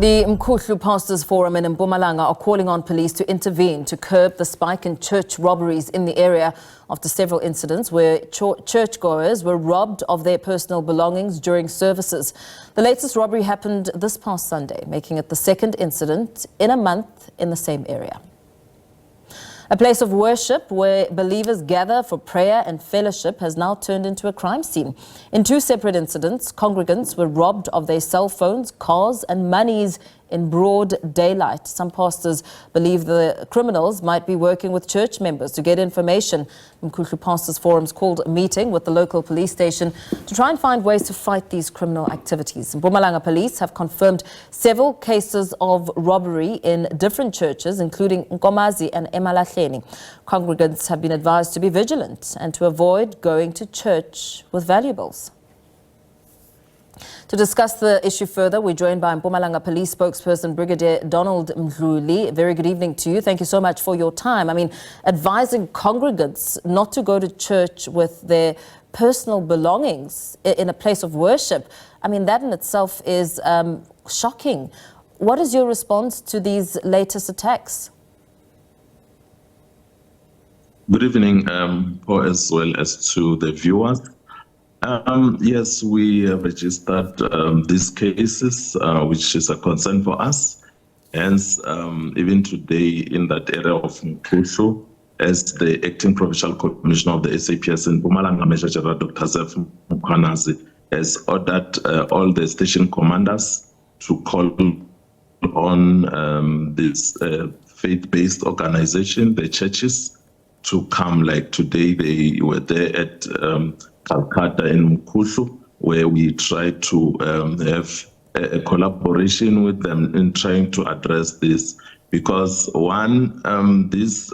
The Mkhuhlu Pastors Forum in Mpumalanga are calling on police to intervene to curb the spike in church robberies in the area after several incidents where churchgoers were robbed of their personal belongings during services. The latest robbery happened this past Sunday, making it the second incident in a month in the same area. A place of worship where believers gather for prayer and fellowship has now turned into a crime scene. In two separate incidents, congregants were robbed of their cell phones, cars and monies in broad daylight. Some pastors believe the criminals might be working with church members to get information. Mkhuhlu Pastors Forums called a meeting with the local police station to try and find ways to fight these criminal activities. Mpumalanga police have confirmed several cases of robbery in different churches, including Nkomazi and Emalahleni. Congregants have been advised to be vigilant and to avoid going to church with valuables. To discuss the issue further, we're joined by Mpumalanga Police Spokesperson Brigadier Donald Mdluli. Very good evening to you. Thank you so much for your time. I mean, advising congregants not to go to church with their personal belongings in a place of worship, I mean, that in itself is shocking. What is your response to these latest attacks? Good evening, as well as to the viewers. Yes, we have registered these cases, which is a concern for us. Hence, even today in that area of Mkhuhlu, as the Acting Provincial Commissioner of the SABC in Mpumalanga, Major General Dr. Zef Mkhwanazi, has ordered all the station commanders to call on this faith-based organization, the churches, to come. Like today, they were there at Calcutta in Mkhuhlu, where we try to have a collaboration with them in trying to address this. Because one, these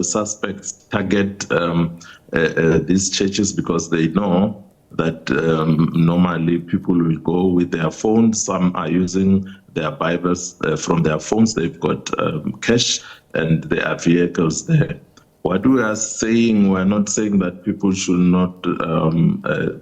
suspects target these churches because they know that normally people will go with their phones. Some are using their Bibles from their phones. They've got cash and there are vehicles there. What we are saying, we're not saying that people should not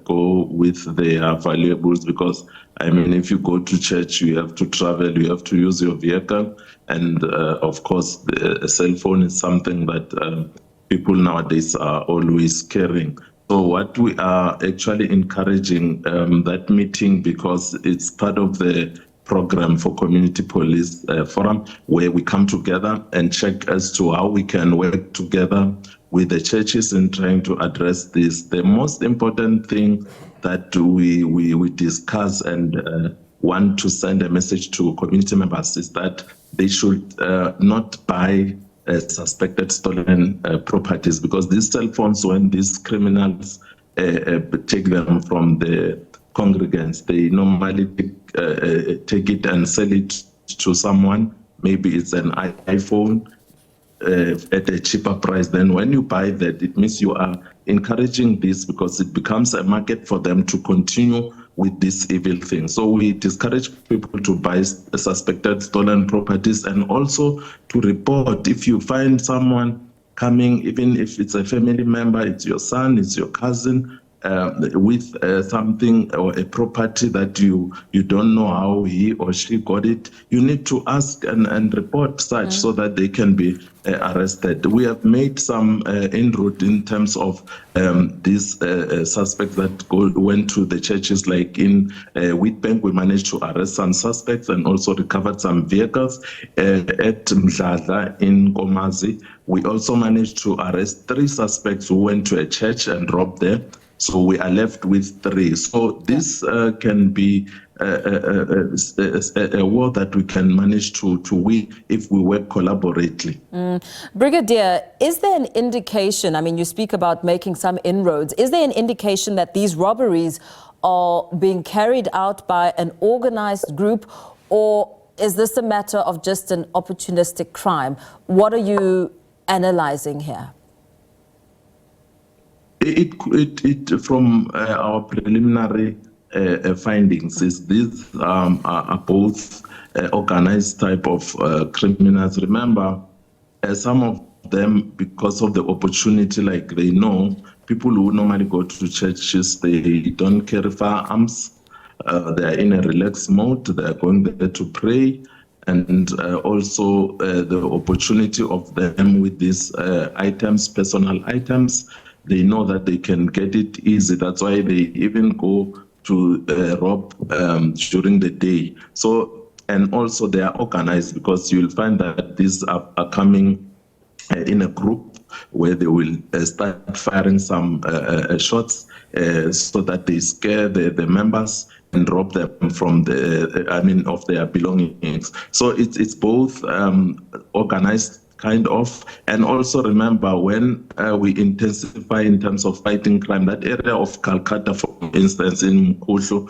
go with their valuables, because, I mean, if you go to church, you have to travel, you have to use your vehicle. And of course, a cell phone is something that people nowadays are always carrying. So what we are actually encouraging that meeting, because it's part of the program for Community Police Forum, where we come together and check as to how we can work together with the churches in trying to address this. The most important thing that we discuss and want to send a message to community members is that they should not buy suspected stolen properties, because these cell phones, when these criminals take them from the congregants, they normally take it and sell it to someone. Maybe it's an iPhone at a cheaper price. Then when you buy that, it means you are encouraging this, because it becomes a market for them to continue with this evil thing. So we discourage people to buy suspected stolen properties, and also to report if you find someone coming, even if it's a family member, it's your son, it's your cousin, with something or a property that you don't know how he or she got it, you need to ask and report such so that they can be arrested. We have made some inroad in terms of these suspects that went to the churches, like in Wheatbank. We managed to arrest some suspects and also recovered some vehicles. At Mdluli in Nkomazi, we also managed to arrest 3 suspects who went to a church and robbed there. So we are left with 3. So this can be a war that we can manage to win if we work collaboratively. Brigadier, is there an indication, I mean, you speak about making some inroads, is there an indication that these robberies are being carried out by an organized group, or is this a matter of just an opportunistic crime? What are you analyzing here? It from our preliminary findings is these are both organized type of criminals. Remember, some of them, because of the opportunity, like they know, people who normally go to churches, they don't carry firearms. they are in a relaxed mode. They are going there to pray. And also the opportunity of them with these items, personal items, they know that they can get it easy. That's why they even go to rob during the day. So, and also they are organized, because you'll find that these are coming in a group where they will start firing some shots so that they scare the members and rob them from of their belongings. So it's both organized kind of, and also remember, when we intensify in terms of fighting crime, that area of Calcutta, for instance, in Mkhuhlu,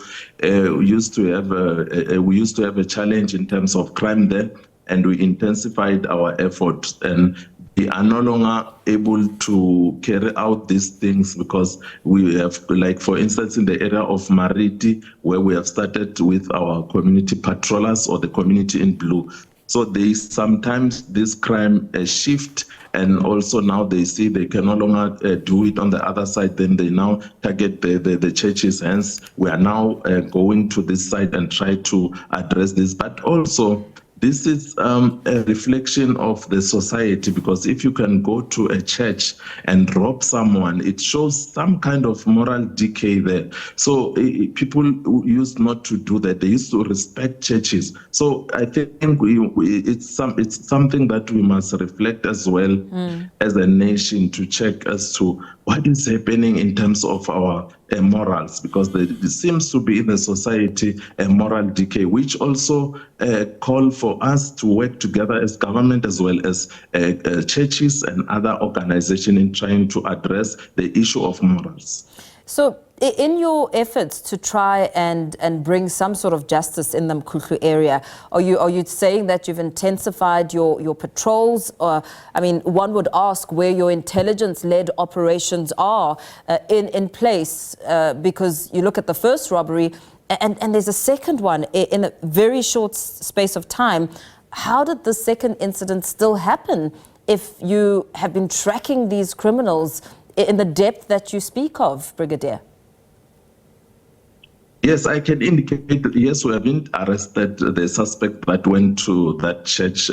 we used to have a challenge in terms of crime there, and we intensified our efforts, and we are no longer able to carry out these things because we have, like for instance, in the area of Mariti, where we have started with our community patrollers, or the community in blue. So they sometimes this crime shift, and also now they see they can no longer do it on the other side. Then they now target the churches. Hence, we are now going to this side and try to address this. But also, this is a reflection of the society, because if you can go to a church and rob someone, it shows some kind of moral decay there. So people used not to do that. They used to respect churches. So I think it's something that we must reflect as well as a nation, to check as to what is happening in terms of our morals, because there seems to be in the society a moral decay, which also call for us to work together as government, as well as churches and other organizations, in trying to address the issue of morals. So in your efforts to try and bring some sort of justice in the Mkhuhlu area, are you saying that you've intensified your patrols? Or, I mean, one would ask where your intelligence-led operations are in place, because you look at the first robbery and there's a second one in a very short space of time. How did the second incident still happen if you have been tracking these criminals in the depth that you speak of, Brigadier? Yes, I can indicate that, yes, we haven't arrested the suspect that went to that church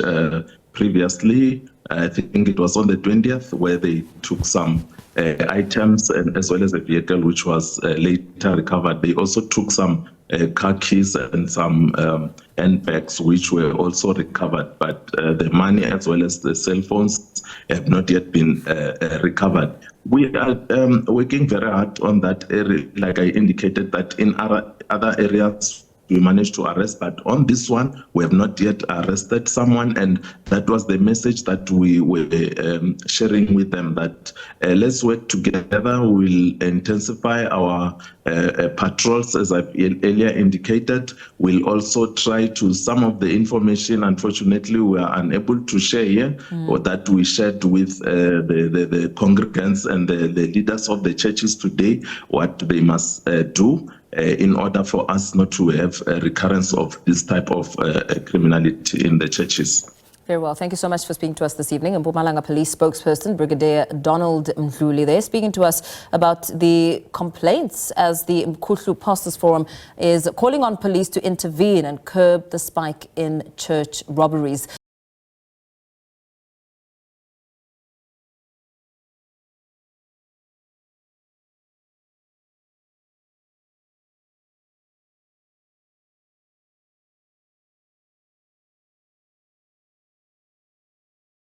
previously. I think it was on the 20th, where they took some items, and as well as a vehicle which was later recovered. They also took some car keys and some handbags which were also recovered, but the money as well as the cell phones have not yet been recovered. We are working very hard on that area, like I indicated, that in other areas we managed to arrest, but on this one we have not yet arrested someone, and that was the message that we were sharing with them, that let's work together. We'll intensify our patrols, as I've earlier indicated. We'll also try to, some of the information, unfortunately, we are unable to share here, or that we shared with the congregants and the leaders of the churches today, what they must do in order for us not to have a recurrence of this type of criminality in the churches. Very well. Thank you so much for speaking to us this evening. Mpumalanga Police Spokesperson Brigadier Donald Mdluli there, speaking to us about the complaints as the Mkhuhlu Pastors Forum is calling on police to intervene and curb the spike in church robberies.